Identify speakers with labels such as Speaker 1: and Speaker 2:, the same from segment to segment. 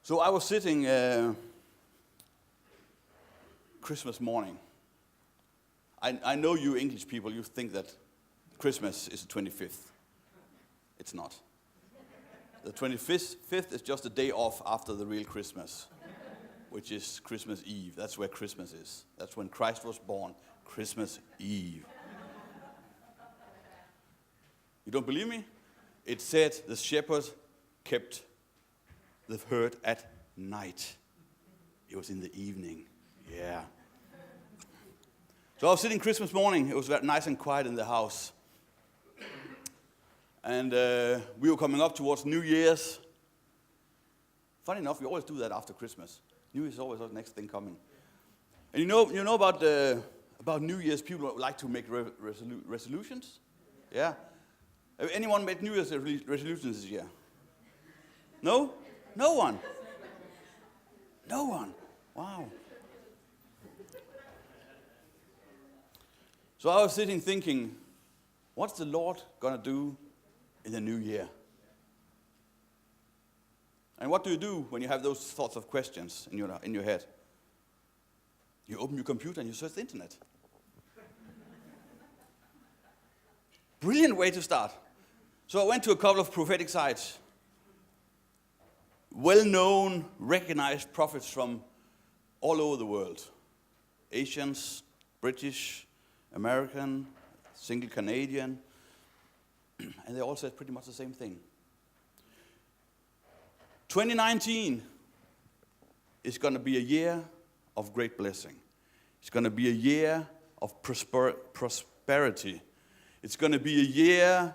Speaker 1: So I was sitting Christmas morning. I know you English people, you think that Christmas is the 25th. It's not. The 25th is just a day off after the real Christmas, which is Christmas Eve. That's where Christmas is. That's when Christ was born, Christmas Eve. You don't believe me? It said the shepherd kept the herd at night. It was in the evening. Yeah. So I was sitting Christmas morning. It was very nice and quiet in the house. And we were coming up towards New Year's. Funny enough, we always do that after Christmas. New Year's is always the next thing coming. And you know about New Year's, people like to make resolutions. Yeah. Have anyone made New Year's resolutions this year? No? No one? No one? Wow. So I was sitting thinking, what's the Lord going to do in the new year? And what do you do when you have those thoughts of questions in your head? You open your computer and you search the internet. Brilliant way to start. So I went to a couple of prophetic sites. Well-known, recognized prophets from all over the world. Asians, British, American, single Canadian. And they all said pretty much the same thing. 2019 is going to be a year of great blessing. It's going to be a year of prosperity. It's going to be a year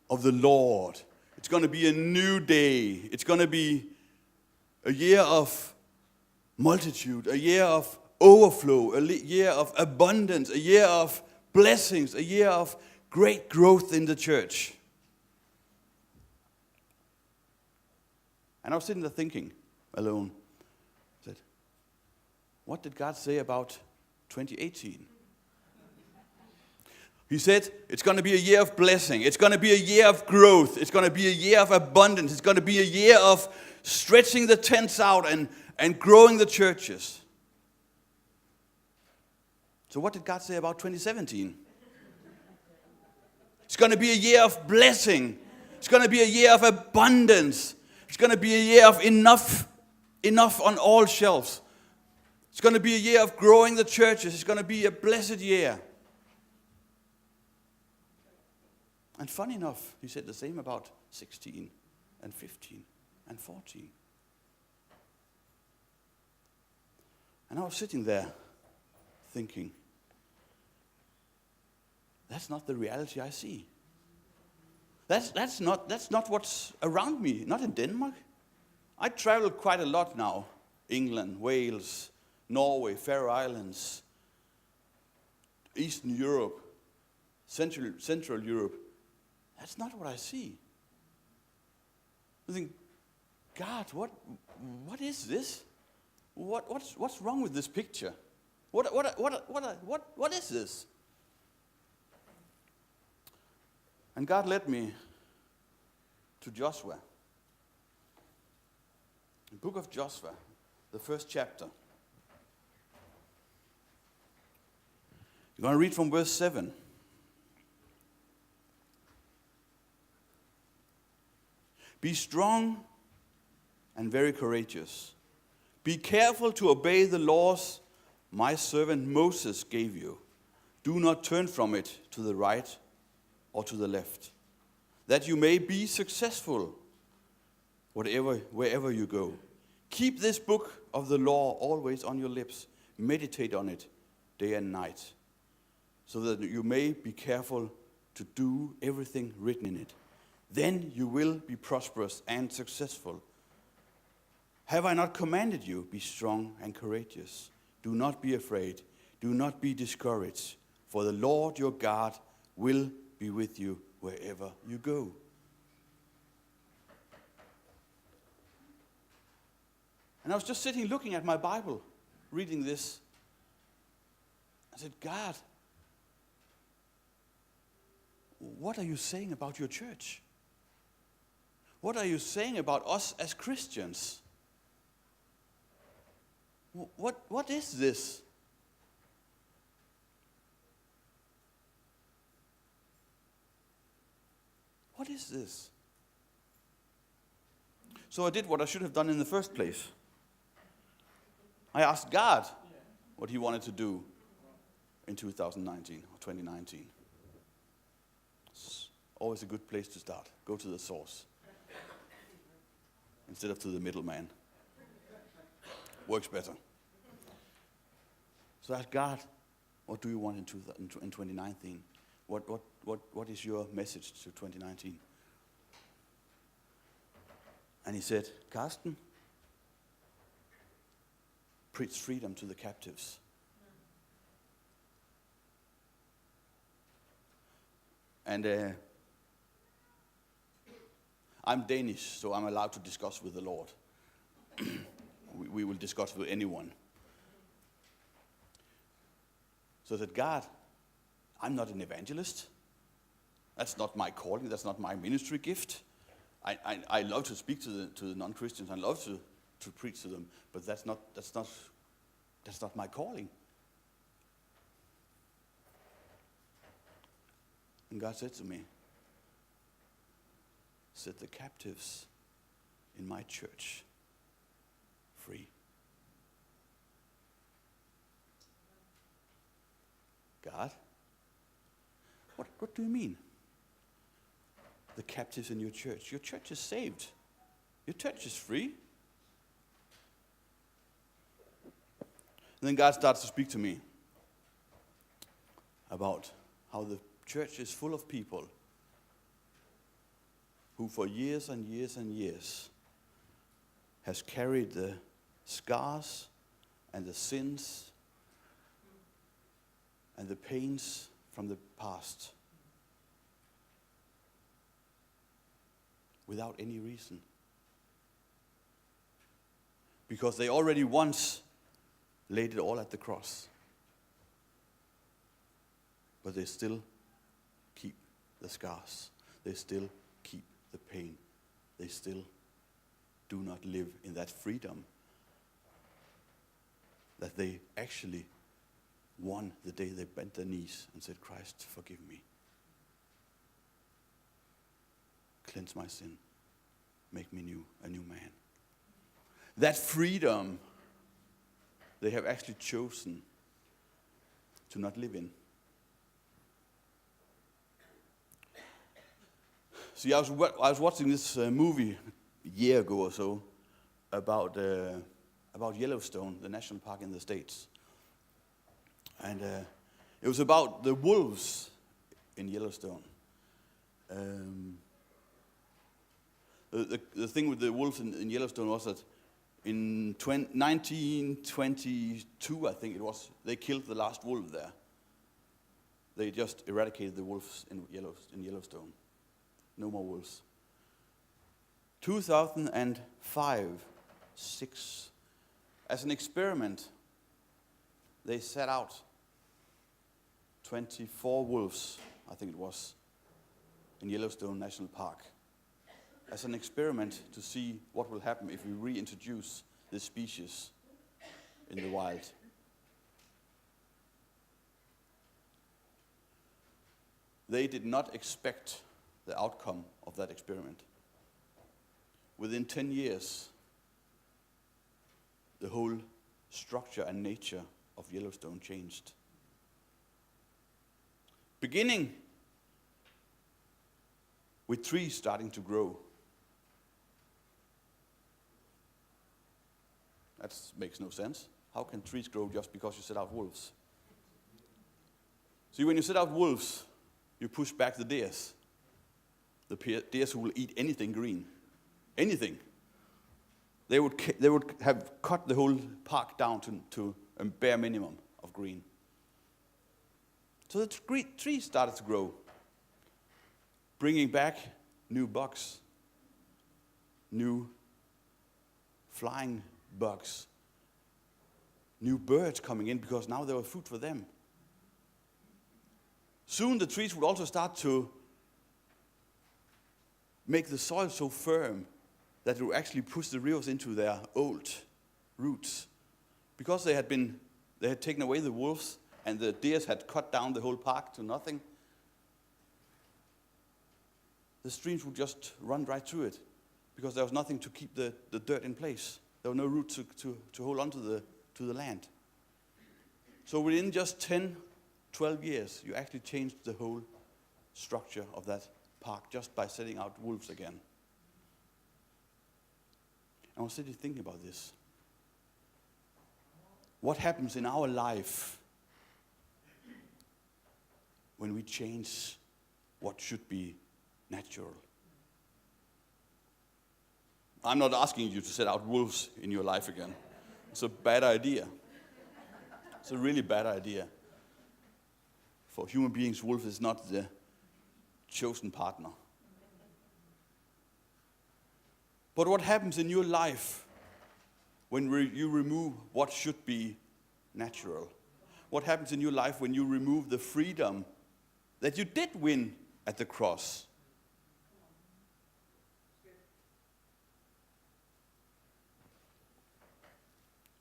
Speaker 1: of the Lord. It's going to be a new day. It's going to be a year of multitude, a year of overflow, a year of abundance, a year of blessings, a year of great growth in the church. And I was sitting there thinking alone. I said, what did God say about 2018? He said, it's going to be a year of blessing. It's going to be a year of growth. It's going to be a year of abundance. It's going to be a year of stretching the tents out and growing the churches. So what did God say about 2017? It's going to be a year of blessing. It's going to be a year of abundance. It's going to be a year of enough on all shelves. It's going to be a year of growing the churches. It's going to be a blessed year. And funny enough, he said the same about 16 and 15 and 14. And I was sitting there thinking, that's not the reality I see. That's not what's around me, not in Denmark. I travel quite a lot now. England, Wales, Norway, Faroe Islands, Eastern Europe, Central Europe. That's not what I see. I think, God, what is this? What's wrong with this picture? What is this? And God led me to Joshua. The book of Joshua, the first chapter. You're going to read from verse 7. Be strong and very courageous. Be careful to obey the laws my servant Moses gave you. Do not turn from it to the right or to the left, that you may be successful wherever you go. Keep this book of the law always on your lips. Meditate on it day and night, so that you may be careful to do everything written in it. Then you will be prosperous and successful. Have I not commanded you? Be strong and courageous. Do not be afraid. Do not be discouraged. For the Lord your God will be with you wherever you go. And I was just sitting looking at my Bible, reading this. I said, God, what are you saying about your church? What are you saying about us as Christians? What is this? What is this? So I did what I should have done in the first place. I asked God what he wanted to do in 2019 or 2019. It's always a good place to start. Go to the source instead of to the middleman. Works better. So I asked God, what do you want in 2019? What is your message to 2019? And he said, Karsten, preach freedom to the captives. And I'm Danish, so I'm allowed to discuss with the Lord. we will discuss with anyone. So I said, God, I'm not an evangelist. That's not my calling. That's not my ministry gift. I love to speak to the non-Christians. I love to preach to them, but that's not my calling. And God said to me, set the captives in my church free. God, what do you mean? The captives in your church. Your church is saved. Your church is free. And then God starts to speak to me about how the church is full of people who for years and years and years has carried the scars and the sins and the pains from the past without any reason. Because they already once laid it all at the cross. But they still keep the scars. They still keep the pain. They still do not live in that freedom that they actually won the day they bent their knees and said, Christ, forgive me. Cleanse my sin. Make me new, a new man. That freedom they have actually chosen to not live in. See, I was watching this movie a year ago or so about Yellowstone, the national park in the States. And it was about the wolves in Yellowstone. The thing with the wolves in Yellowstone was that in 1922, I think it was, they killed the last wolf there. They just eradicated the wolves in Yellowstone. No more wolves. 2005, 6, as an experiment, they set out 24 wolves, I think it was, in Yellowstone National Park, as an experiment to see what will happen if we reintroduce this species in the wild. They did not expect the outcome of that experiment. Within 10 years, the whole structure and nature of Yellowstone changed. Beginning with trees starting to grow. That makes no sense. How can trees grow just because you set out wolves? See, when you set out wolves, you push back the deers. The deers who will eat anything green. Anything. They would have cut the whole park down to a bare minimum of green. So the trees started to grow, bringing back new bugs, new flying bugs, new birds coming in because now there was food for them. Soon the trees would also start to make the soil so firm that it would actually push the rivers into their old roots because they had taken away the wolves and the deers had cut down the whole park to nothing, the streams would just run right through it because there was nothing to keep the dirt in place. There was no root to hold on to the land. So within just 10, 12 years, you actually changed the whole structure of that park just by setting out wolves again. I was sitting thinking about this. What happens in our life when we change what should be natural? I'm not asking you to set out wolves in your life again. It's a bad idea. It's a really bad idea. For human beings, wolf is not the chosen partner. But what happens in your life when you remove what should be natural? What happens in your life when you remove the freedom that you did win at the cross?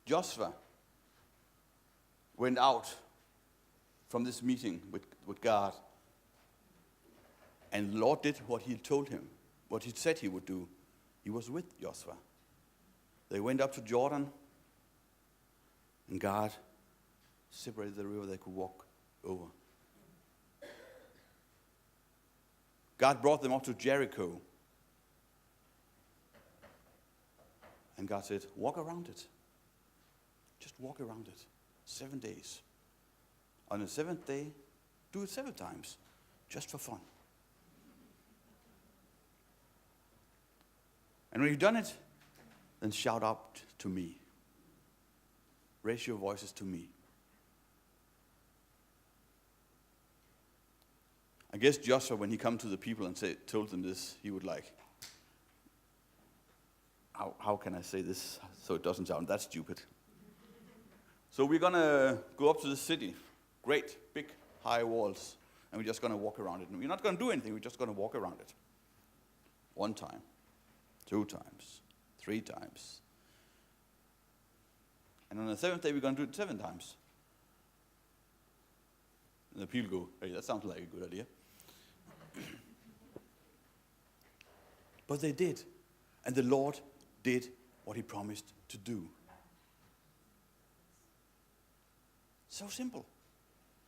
Speaker 1: Joshua went out from this meeting with God, and the Lord did what he told him, what he said he would do. He was with Joshua. They went up to Jordan, and God separated the river they could walk over. God brought them up to Jericho, and God said, walk around it. Just walk around it. 7 days. On the seventh day, do it 7 times, just for fun. And when you've done it, then shout out to me. Raise your voices to me. I guess Joshua, when he come to the people and told them this, he would like, how can I say this so it doesn't sound that stupid? So we're going to go up to the city. Great, big, high walls. And we're just going to walk around it. And we're not going to do anything. We're just going to walk around it. 1 time, 2 times, 3 times. And on the 7th day, we're going to do it 7 times. And the people go, hey, that sounds like a good idea. But they did. And the Lord did what he promised to do. So simple.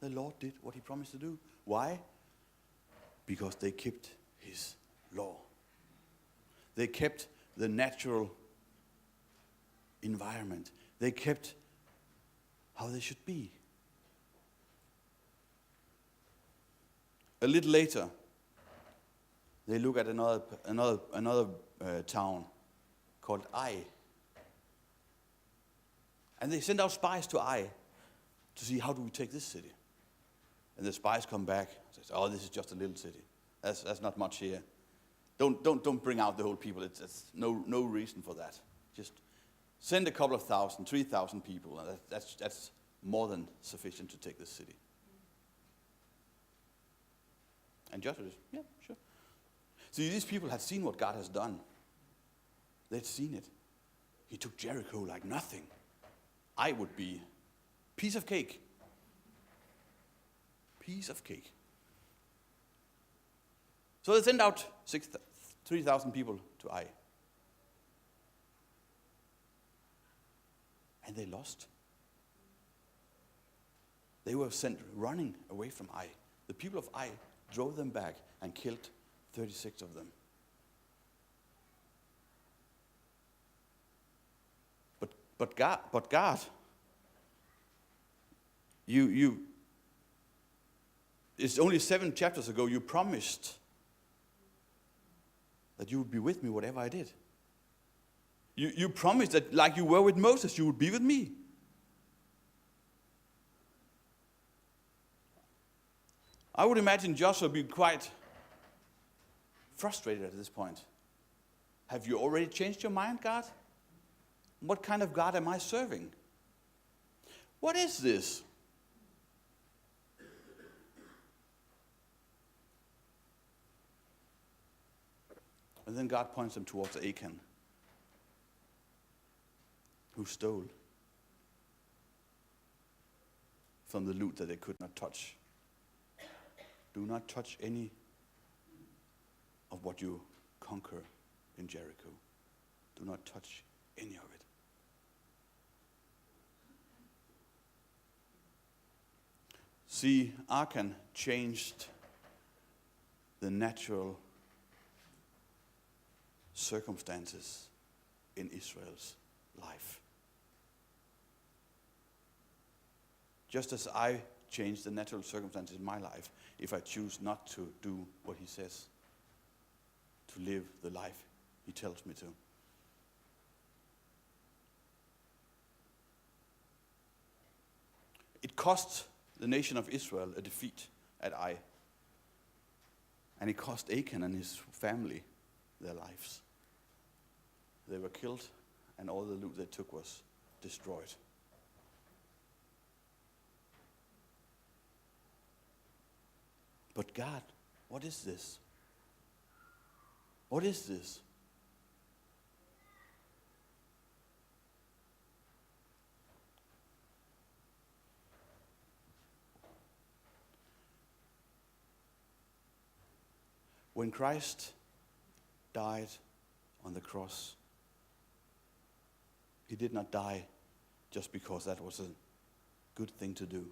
Speaker 1: The Lord did what he promised to do. Why? Because they kept his law. They kept the natural environment. They kept how they should be. A little later, they look at another town called Ai. And they send out spies to Ai to see how do we take this city. And the spies come back and say, oh, this is just a little city. That's not much here. Don't bring out the whole people. It's no reason for that. Just send a couple of thousand, 3,000 people. And that's more than sufficient to take this city. And Joshua says, yeah, sure. See, these people had seen what God has done. They'd seen it. He took Jericho like nothing. I would be piece of cake. Piece of cake. So they sent out 3,000 people to Ai. And they lost. They were sent running away from Ai. The people of Ai drove them back and killed 36 of them. But God, you it's only 7 chapters ago you promised that you would be with me whatever I did. You promised that like you were with Moses, you would be with me. I would imagine Joshua being quite frustrated at this point. Have you already changed your mind, God? What kind of God am I serving? What is this? And then God points them towards Achan, who stole. from the loot that they could not touch. Do not touch any of what you conquer in Jericho. Do not touch any of it. See, Achan changed the natural circumstances in Israel's life. Just as I change the natural circumstances in my life if I choose not to do what he says, to live the life he tells me to. It cost the nation of Israel a defeat at Ai. And it cost Achan and his family their lives. They were killed, and all the loot they took was destroyed. But God, what is this? What is this? When Christ died on the cross, he did not die just because that was a good thing to do.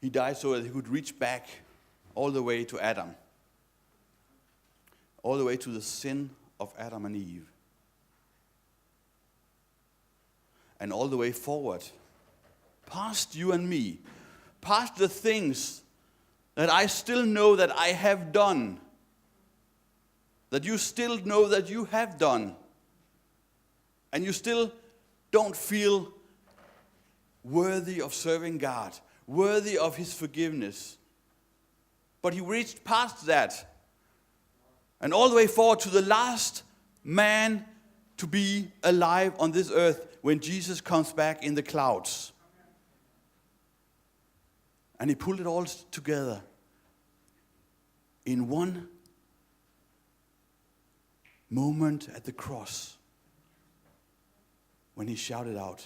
Speaker 1: He died so that he could reach back all the way to Adam, all the way to the sin of Adam and Eve, and all the way forward, past you and me, past the things that I still know that I have done, that you still know that you have done, and you still don't feel worthy of serving God, worthy of his forgiveness. But he reached past that, and all the way forward to the last man to be alive on this earth when Jesus comes back in the clouds. And he pulled it all together in one moment at the cross when he shouted out,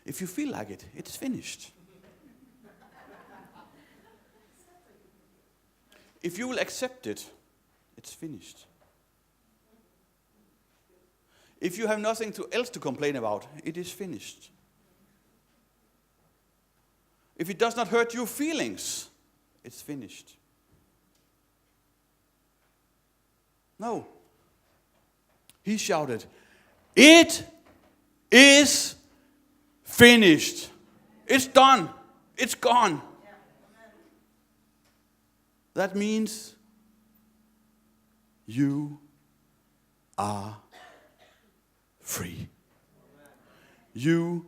Speaker 1: "If you feel like it, it's finished." If you will accept it, it's finished. If you have nothing else to complain about, it is finished. If it does not hurt your feelings, it's finished. No. He shouted, "It is finished. It's done. It's gone." That means you are free. You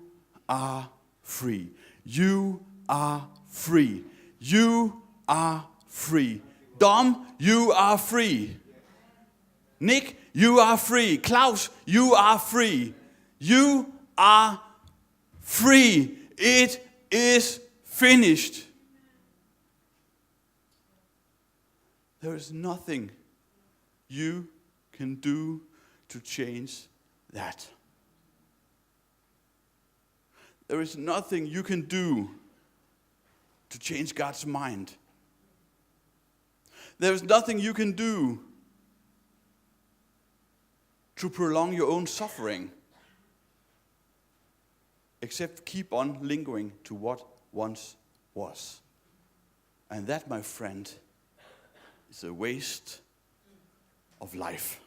Speaker 1: are free. You are free. You are free. Dom, you are free. Nick, you are free. Klaus, you are free. You are free. It is finished. There is nothing you can do to change that. There is nothing you can do to change God's mind. There is nothing you can do to prolong your own suffering, except keep on lingering to what once was. And that, my friend, is a waste of life.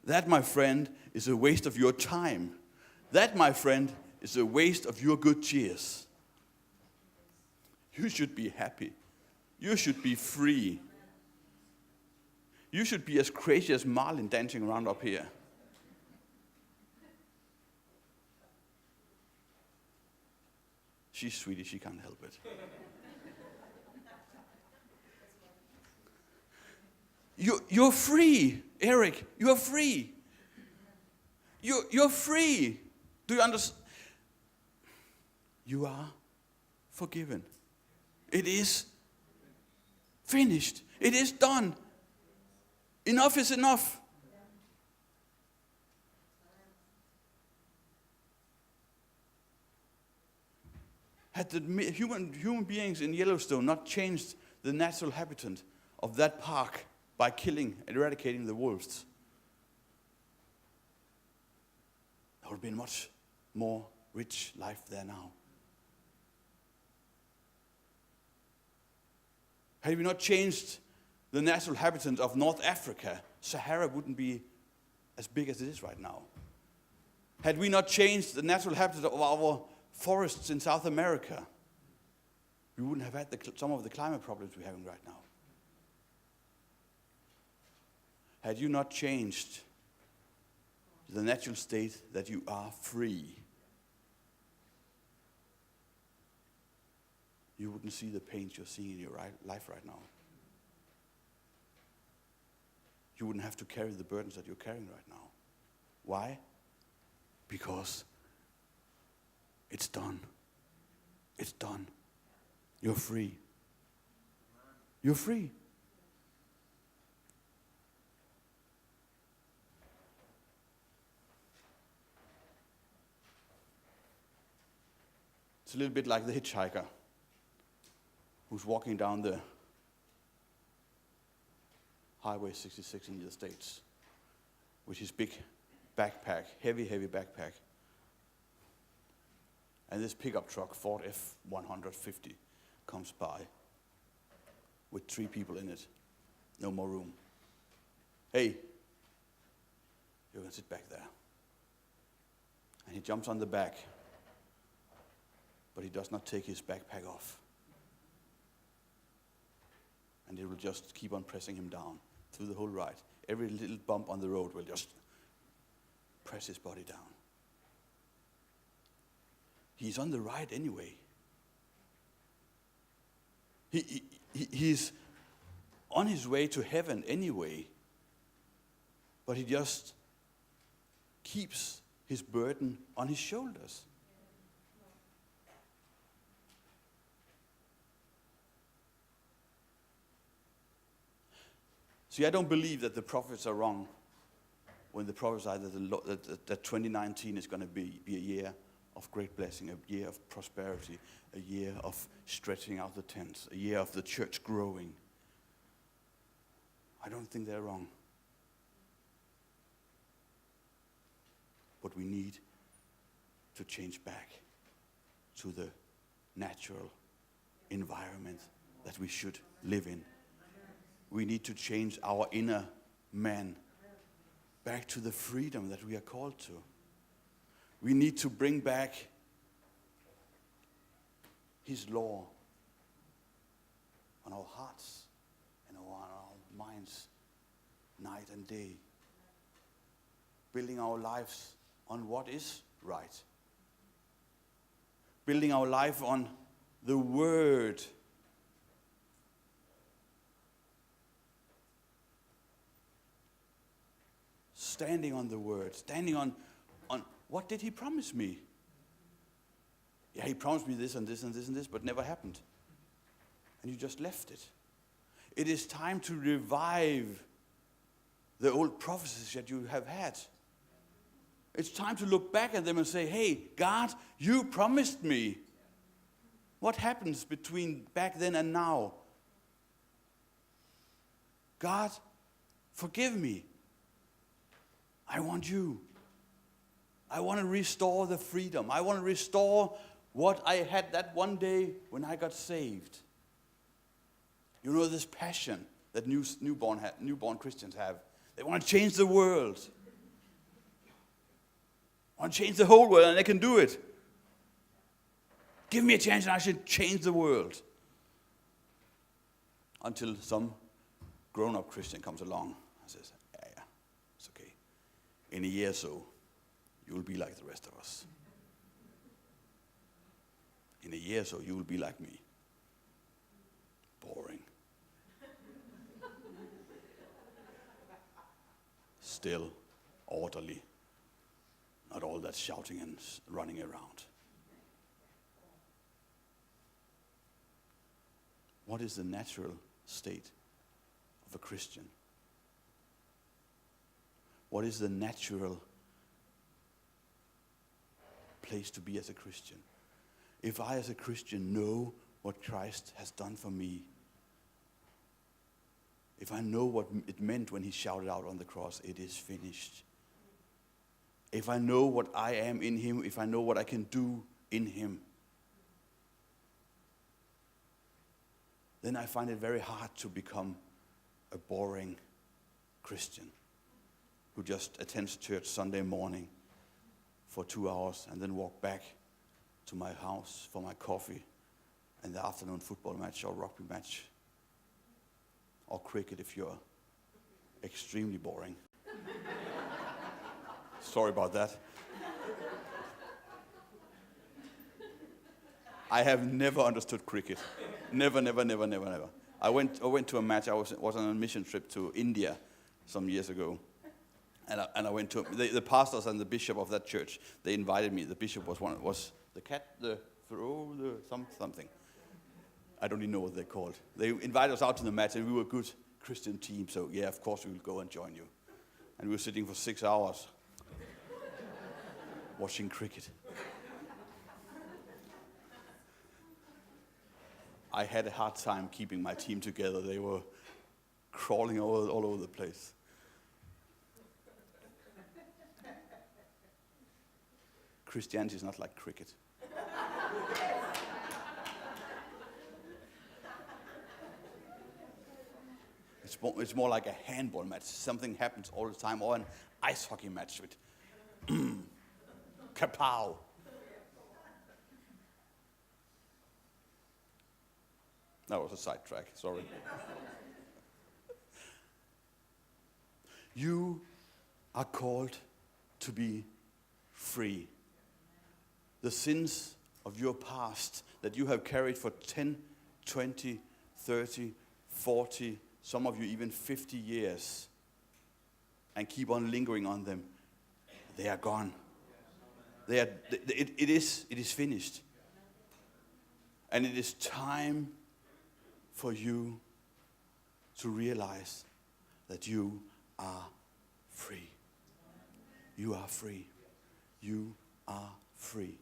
Speaker 1: That, my friend, is a waste of your time. That, my friend, is a waste of your good cheers. You should be happy. You should be free. You should be as crazy as Marlin dancing around up here. She's Swedish, she can't help it. You're free, Eric. You're free. You're free. Do you understand? You are forgiven. It is finished. It is done. Enough is enough. Had the human beings in Yellowstone not changed the natural habitat of that park by eradicating the wolves, there would have been much more rich life there now. Had we not changed the natural habitat of North Africa, Sahara wouldn't be as big as it is right now. Had we not changed the natural habitat of our forests in South America, we wouldn't have had some of the climate problems we're having right now. Had you not changed the natural state that you are free, you wouldn't see the pains you're seeing in your life right now. You wouldn't have to carry the burdens that you're carrying right now. Why? Because it's done. It's done. You're free. You're free. It's a little bit like the hitchhiker who's walking down the Highway 66 in the States with his big backpack, heavy backpack. And this pickup truck, Ford F-150, comes by with 3 people in it. No more room. Hey, you can sit back there. And he jumps on the back, but he does not take his backpack off. And it will just keep on pressing him down through the whole ride. Every little bump on the road will just press his body down. He's on the ride anyway. He's on his way to heaven anyway. But he just keeps his burden on his shoulders. See, I don't believe that the prophets are wrong when they prophesy that 2019 is going to be a year of great blessing, a year of prosperity, a year of stretching out the tents, a year of the church growing. I don't think they're wrong. But we need to change back to the natural environment that we should live in. We need to change our inner man back to the freedom that we are called to. We need to bring back His law on our hearts and on our minds, night and day. Building our lives on what is right. Building our life on the Word. Standing on the Word, standing on what did He promise me? Yeah, He promised me this and this and this and this, but never happened. And you just left it. It is time to revive the old prophecies that you have had. It's time to look back at them and say, hey, God, you promised me. What happens between back then and now? God, forgive me. I want you. I want to restore the freedom. I want to restore what I had that one day when I got saved. You know this passion that newborn Christians have. They want to change the world. I want to change the whole world, and they can do it. Give me a chance and I should change the world. Until some grown-up Christian comes along and says, yeah, it's okay. In a year or so, you'll be like the rest of us. In a year or so, you will be like me. Boring. Still, orderly. Not all that shouting and running around. What is the natural state of a Christian? What is the natural place to be as a Christian? if I as a Christian know what Christ has done for me, if I know what it meant when he shouted out on the cross, it is finished. If I know what I am in him, if I know what I can do in him, then I find it very hard to become a boring Christian who just attends church Sunday morning for 2 hours and then walk back to my house for my coffee and the afternoon football match or rugby match or cricket if you're extremely boring. Sorry about that. I have never understood cricket. Never. I went to a match. I was on a mission trip to India some years ago. And I went to the pastors and the bishop of that church. They invited me. The bishop was the cat, the throw, something. I don't even know what they're called. They invited us out to the match, and we were a good Christian team. So yeah, of course we will go and join you. And we were sitting for 6 hours watching cricket. I had a hard time keeping my team together. They were crawling all over the place. Christianity is not like cricket. It's more like a handball match. Something happens all the time, or an ice hockey match with kapow. That was a sidetrack, sorry. You are called to be free. The sins of your past that you have carried for 10, 20, 30, 40, some of you even 50 years, and keep on lingering on them, they are gone. It is finished. And it is time for you to realize that you are free. You are free. You are free.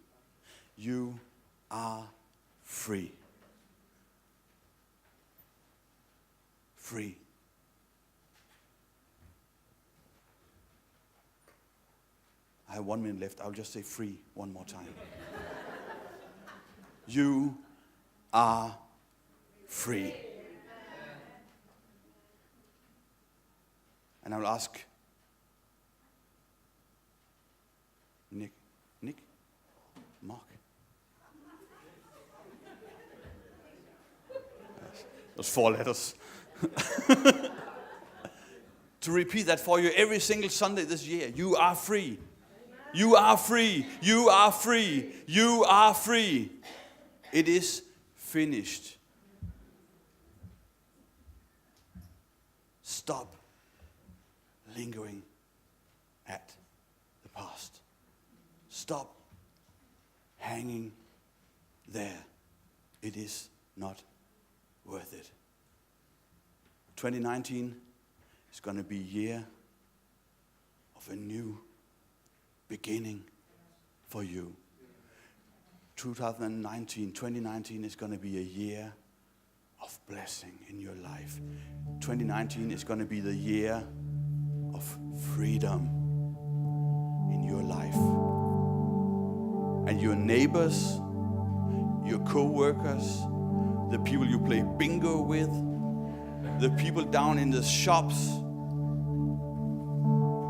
Speaker 1: You are free. Free. I have 1 minute left. I'll just say free one more time. You are free. And I will ask Nick, Mark. Yes, those 4 letters. To repeat that for you every single Sunday this year. You are free. You are free. You are free. You are free. It is finished. Stop lingering at the past. Stop hanging there. It is not worth it. 2019 is going to be a year of a new beginning for you. 2019 is going to be a year of blessing in your life. 2019 is going to be the year of freedom in your life. And your neighbors, your co-workers, the people you play bingo with, the people down in the shops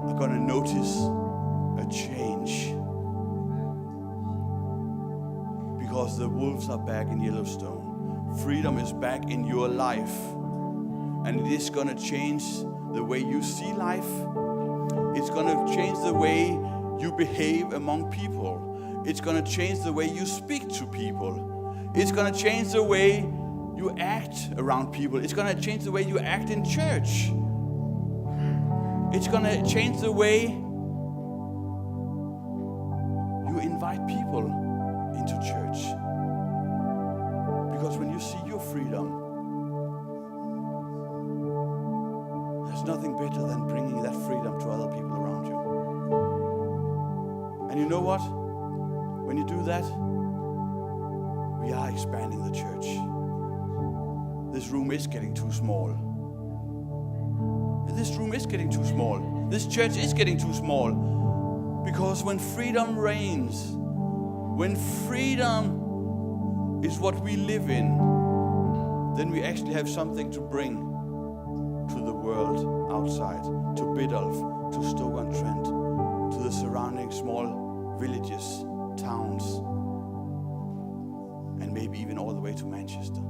Speaker 1: are going to notice a change. Because the wolves are back in Yellowstone. Freedom is back in your life. And it is going to change the way you see life. It's going to change the way you behave among people. It's going to change the way you speak to people. It's going to change the way you act around people. It's going to change the way you act in church. It's going to change the way you invite people into church. Because when you see your freedom, there's nothing better than bringing that freedom to other people around you. And you know what? When you do that, we are expanding the church. This room is getting too small. This room is getting too small. This church is getting too small. Because when freedom reigns, when freedom is what we live in, then we actually have something to bring to the world outside, to Biddulph, to Stoke-on-Trent, to the surrounding small villages, towns, and maybe even all the way to Manchester.